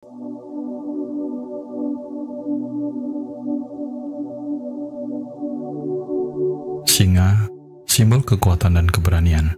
Singa, simbol kekuatan dan keberanian,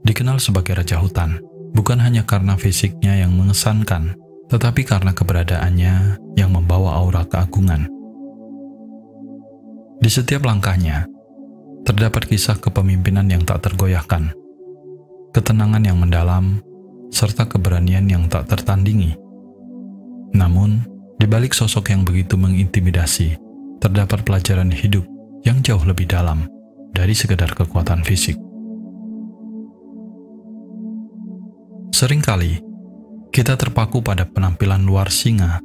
dikenal sebagai raja hutan, bukan hanya karena fisiknya yang mengesankan, tetapi karena keberadaannya yang membawa aura keagungan. Di setiap langkahnya, terdapat kisah kepemimpinan yang tak tergoyahkan, ketenangan yang mendalam, serta keberanian yang tak tertandingi. Namun, di balik sosok yang begitu mengintimidasi, terdapat pelajaran hidup yang jauh lebih dalam dari sekedar kekuatan fisik. Seringkali, kita terpaku pada penampilan luar singa,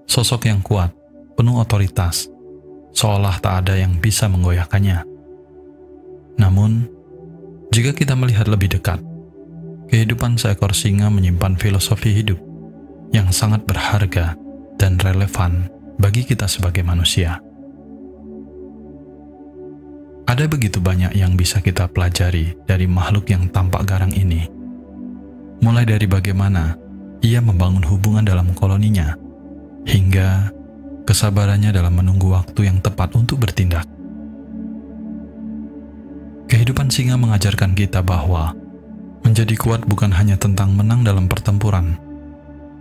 sosok yang kuat, penuh otoritas, seolah tak ada yang bisa menggoyahkannya. Namun, jika kita melihat lebih dekat, kehidupan seekor singa menyimpan filosofi hidup yang sangat berharga dan relevan bagi kita sebagai manusia. Ada begitu banyak yang bisa kita pelajari dari makhluk yang tampak garang ini. Mulai dari bagaimana ia membangun hubungan dalam koloninya, hingga kesabarannya dalam menunggu waktu yang tepat untuk bertindak. Kehidupan singa mengajarkan kita bahwa menjadi kuat bukan hanya tentang menang dalam pertempuran,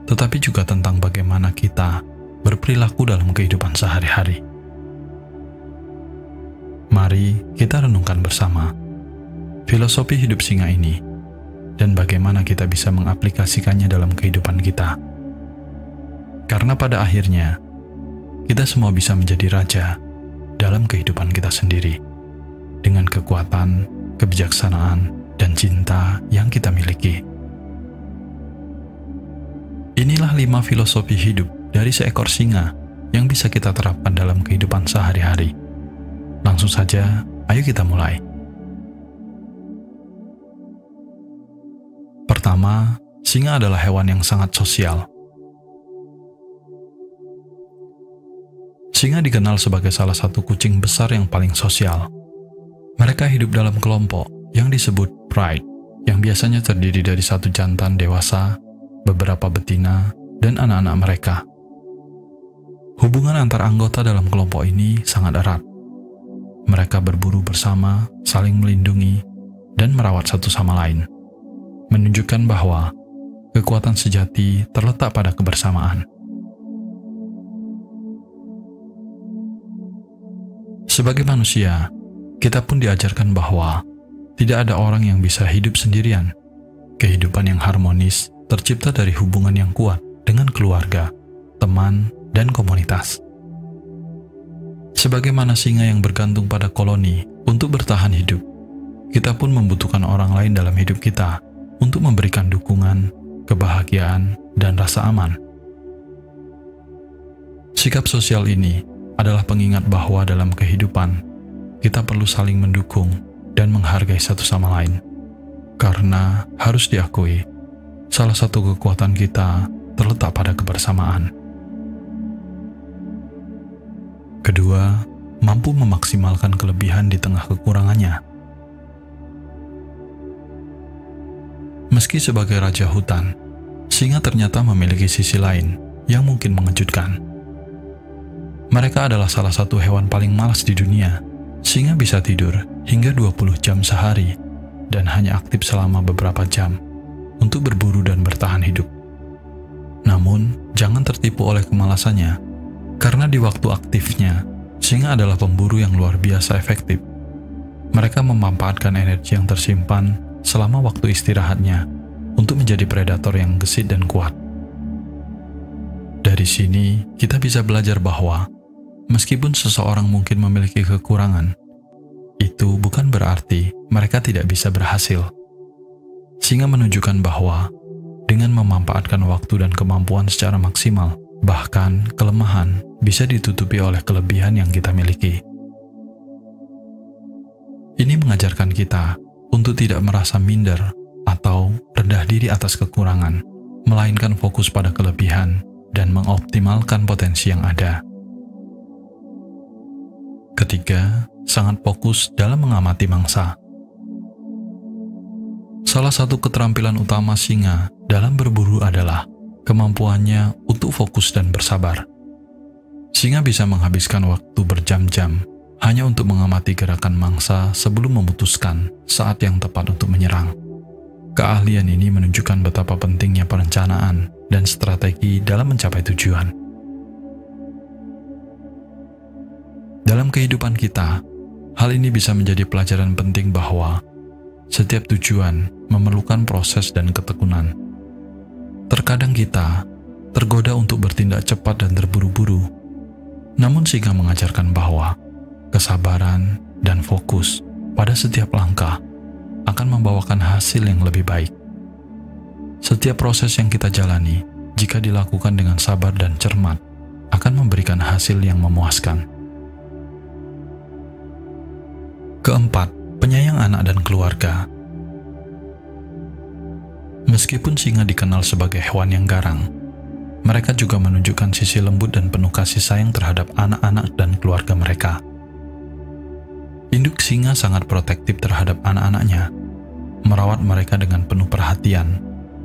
tetapi juga tentang bagaimana kita berperilaku dalam kehidupan sehari-hari. Mari kita renungkan bersama filosofi hidup singa ini dan bagaimana kita bisa mengaplikasikannya dalam kehidupan kita. Karena pada akhirnya, kita semua bisa menjadi raja dalam kehidupan kita sendiri dengan kekuatan, kebijaksanaan, dan cinta yang kita miliki. Inilah 5 filosofi hidup dari seekor singa yang bisa kita terapkan dalam kehidupan sehari-hari. Langsung saja, ayo kita mulai. Pertama, singa adalah hewan yang sangat sosial. Singa dikenal sebagai salah satu kucing besar yang paling sosial. Mereka hidup dalam kelompok yang disebut pride, yang biasanya terdiri dari satu jantan dewasa, beberapa betina, dan anak-anak mereka. Hubungan antar anggota dalam kelompok ini sangat erat. Mereka berburu bersama, saling melindungi, dan merawat satu sama lain, menunjukkan bahwa kekuatan sejati terletak pada kebersamaan. Sebagai manusia, kita pun diajarkan bahwa tidak ada orang yang bisa hidup sendirian. Kehidupan yang harmonis tercipta dari hubungan yang kuat dengan keluarga, teman, dan komunitas. Sebagaimana singa yang bergantung pada koloni untuk bertahan hidup, kita pun membutuhkan orang lain dalam hidup kita untuk memberikan dukungan, kebahagiaan, dan rasa aman. Sikap sosial ini adalah pengingat bahwa dalam kehidupan, kita perlu saling mendukung dan menghargai satu sama lain. Karena harus diakui, salah satu kekuatan kita terletak pada kebersamaan. Kedua, mampu memaksimalkan kelebihan di tengah kekurangannya. Meski sebagai raja hutan, singa ternyata memiliki sisi lain yang mungkin mengejutkan. Mereka adalah salah satu hewan paling malas di dunia. Singa bisa tidur hingga 20 jam sehari dan hanya aktif selama beberapa jam untuk berburu dan bertahan hidup. Namun, jangan tertipu oleh kemalasannya, karena di waktu aktifnya, singa adalah pemburu yang luar biasa efektif. Mereka memanfaatkan energi yang tersimpan selama waktu istirahatnya untuk menjadi predator yang gesit dan kuat. Dari sini, kita bisa belajar bahwa meskipun seseorang mungkin memiliki kekurangan, itu bukan berarti mereka tidak bisa berhasil. Singa menunjukkan bahwa dengan memanfaatkan waktu dan kemampuan secara maksimal, bahkan kelemahan bisa ditutupi oleh kelebihan yang kita miliki. Ini mengajarkan kita untuk tidak merasa minder atau rendah diri atas kekurangan, melainkan fokus pada kelebihan dan mengoptimalkan potensi yang ada. Ketiga, sangat fokus dalam mengamati mangsa. Salah satu keterampilan utama singa dalam berburu adalah kemampuannya untuk fokus dan bersabar. Singa bisa menghabiskan waktu berjam-jam hanya untuk mengamati gerakan mangsa sebelum memutuskan saat yang tepat untuk menyerang. Keahlian ini menunjukkan betapa pentingnya perencanaan dan strategi dalam mencapai tujuan. Dalam kehidupan kita, hal ini bisa menjadi pelajaran penting bahwa setiap tujuan memerlukan proses dan ketekunan. Terkadang kita tergoda untuk bertindak cepat dan terburu-buru, namun Singa mengajarkan bahwa kesabaran dan fokus pada setiap langkah akan membawakan hasil yang lebih baik. Setiap proses yang kita jalani, jika dilakukan dengan sabar dan cermat, akan memberikan hasil yang memuaskan. Keempat, penyayang anak dan keluarga. Meskipun singa dikenal sebagai hewan yang garang, mereka juga menunjukkan sisi lembut dan penuh kasih sayang terhadap anak-anak dan keluarga mereka. Induk singa sangat protektif terhadap anak-anaknya, merawat mereka dengan penuh perhatian,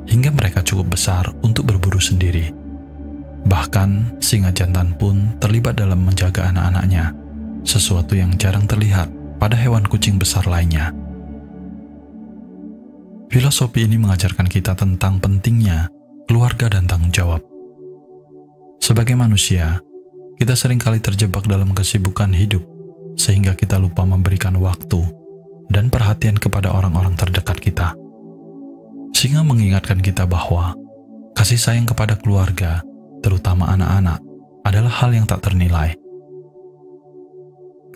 hingga mereka cukup besar untuk berburu sendiri. Bahkan, singa jantan pun terlibat dalam menjaga anak-anaknya, sesuatu yang jarang terlihat pada hewan kucing besar lainnya. Filosofi ini mengajarkan kita tentang pentingnya keluarga dan tanggung jawab. Sebagai manusia, kita seringkali terjebak dalam kesibukan hidup, sehingga kita lupa memberikan waktu dan perhatian kepada orang-orang terdekat kita. Singa mengingatkan kita bahwa kasih sayang kepada keluarga, terutama anak-anak, adalah hal yang tak ternilai.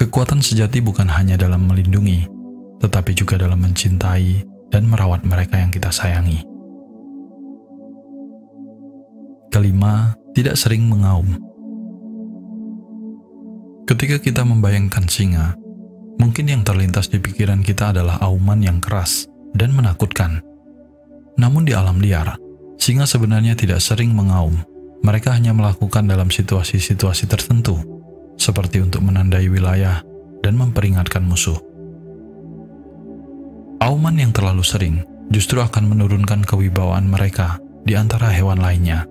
Kekuatan sejati bukan hanya dalam melindungi, tetapi juga dalam mencintai dan merawat mereka yang kita sayangi. Kelima, tidak sering mengaum. Ketika kita membayangkan singa, mungkin yang terlintas di pikiran kita adalah auman yang keras dan menakutkan. Namun di alam liar, singa sebenarnya tidak sering mengaum. Mereka hanya melakukan dalam situasi-situasi tertentu, seperti untuk menandai wilayah dan memperingatkan musuh. Auman yang terlalu sering justru akan menurunkan kewibawaan mereka di antara hewan lainnya.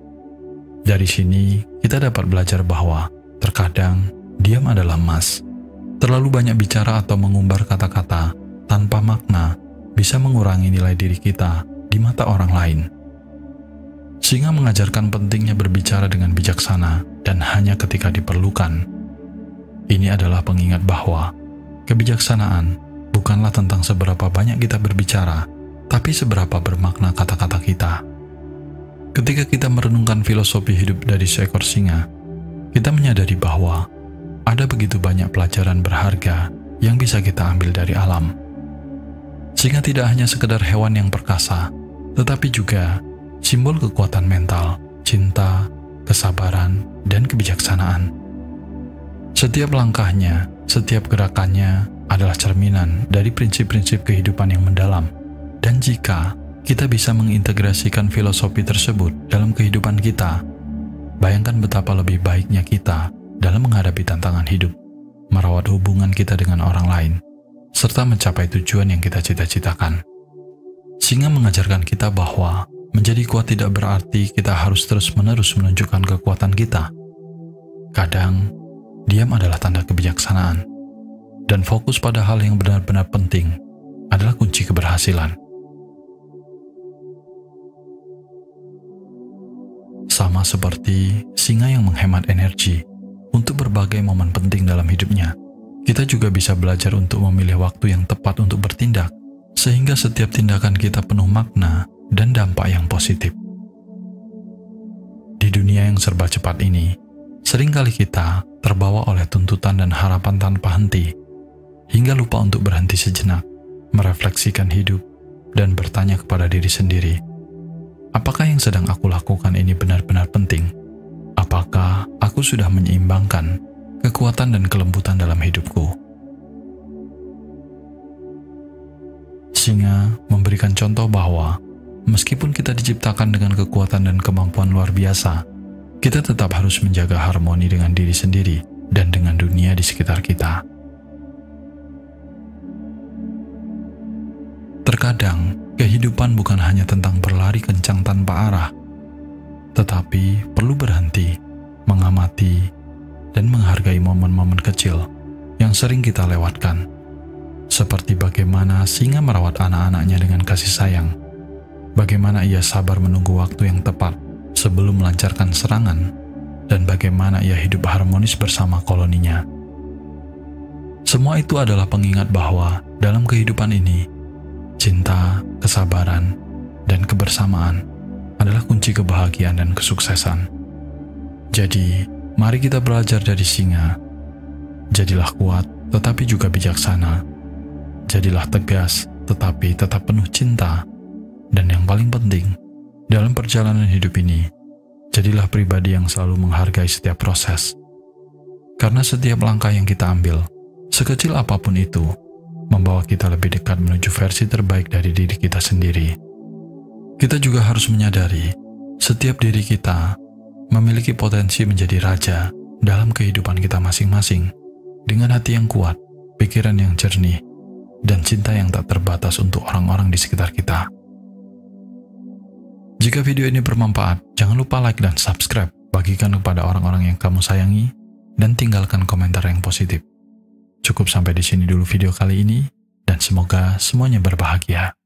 Dari sini, kita dapat belajar bahwa terkadang diam adalah emas. Terlalu banyak bicara atau mengumbar kata-kata tanpa makna bisa mengurangi nilai diri kita di mata orang lain. Singa mengajarkan pentingnya berbicara dengan bijaksana dan hanya ketika diperlukan. Ini adalah pengingat bahwa kebijaksanaan bukanlah tentang seberapa banyak kita berbicara, tapi seberapa bermakna kata-kata kita. Ketika kita merenungkan filosofi hidup dari seekor singa, kita menyadari bahwa ada begitu banyak pelajaran berharga yang bisa kita ambil dari alam. Singa tidak hanya sekedar hewan yang perkasa, tetapi juga simbol kekuatan mental, cinta, kesabaran, dan kebijaksanaan. Setiap langkahnya, setiap gerakannya adalah cerminan dari prinsip-prinsip kehidupan yang mendalam. Dan jika kita bisa mengintegrasikan filosofi tersebut dalam kehidupan kita, bayangkan betapa lebih baiknya kita dalam menghadapi tantangan hidup, merawat hubungan kita dengan orang lain, serta mencapai tujuan yang kita cita-citakan. Singa mengajarkan kita bahwa menjadi kuat tidak berarti kita harus terus-menerus menunjukkan kekuatan kita. Kadang, diam adalah tanda kebijaksanaan, dan fokus pada hal yang benar-benar penting adalah kunci keberhasilan. Sama seperti singa yang menghemat energi untuk berbagai momen penting dalam hidupnya, kita juga bisa belajar untuk memilih waktu yang tepat untuk bertindak, sehingga setiap tindakan kita penuh makna dan dampak yang positif. Di dunia yang serba cepat ini, seringkali kita terbawa oleh tuntutan dan harapan tanpa henti, hingga lupa untuk berhenti sejenak, merefleksikan hidup, dan bertanya kepada diri sendiri, apakah yang sedang aku lakukan ini benar-benar penting? Apakah aku sudah menyeimbangkan kekuatan dan kelembutan dalam hidupku? Singa memberikan contoh bahwa meskipun kita diciptakan dengan kekuatan dan kemampuan luar biasa, kita tetap harus menjaga harmoni dengan diri sendiri dan dengan dunia di sekitar kita. Terkadang, kehidupan bukan hanya tentang berlari kencang tanpa arah, tetapi perlu berhenti kecil yang sering kita lewatkan. Seperti bagaimana singa merawat anak-anaknya dengan kasih sayang, bagaimana ia sabar menunggu waktu yang tepat sebelum melancarkan serangan, dan bagaimana ia hidup harmonis bersama koloninya. Semua itu adalah pengingat bahwa dalam kehidupan ini, cinta, kesabaran, dan kebersamaan adalah kunci kebahagiaan dan kesuksesan. Jadi, mari kita belajar dari singa. Jadilah kuat, tetapi juga bijaksana. Jadilah tegas, tetapi tetap penuh cinta. Dan yang paling penting, dalam perjalanan hidup ini, jadilah pribadi yang selalu menghargai setiap proses. Karena setiap langkah yang kita ambil, sekecil apapun itu, membawa kita lebih dekat menuju versi terbaik dari diri kita sendiri. Kita juga harus menyadari, setiap diri kita memiliki potensi menjadi raja dalam kehidupan kita masing-masing, dengan hati yang kuat, pikiran yang jernih, dan cinta yang tak terbatas untuk orang-orang di sekitar kita. Jika video ini bermanfaat, jangan lupa like dan subscribe, bagikan kepada orang-orang yang kamu sayangi, dan tinggalkan komentar yang positif. Cukup sampai di sini dulu video kali ini, dan semoga semuanya berbahagia.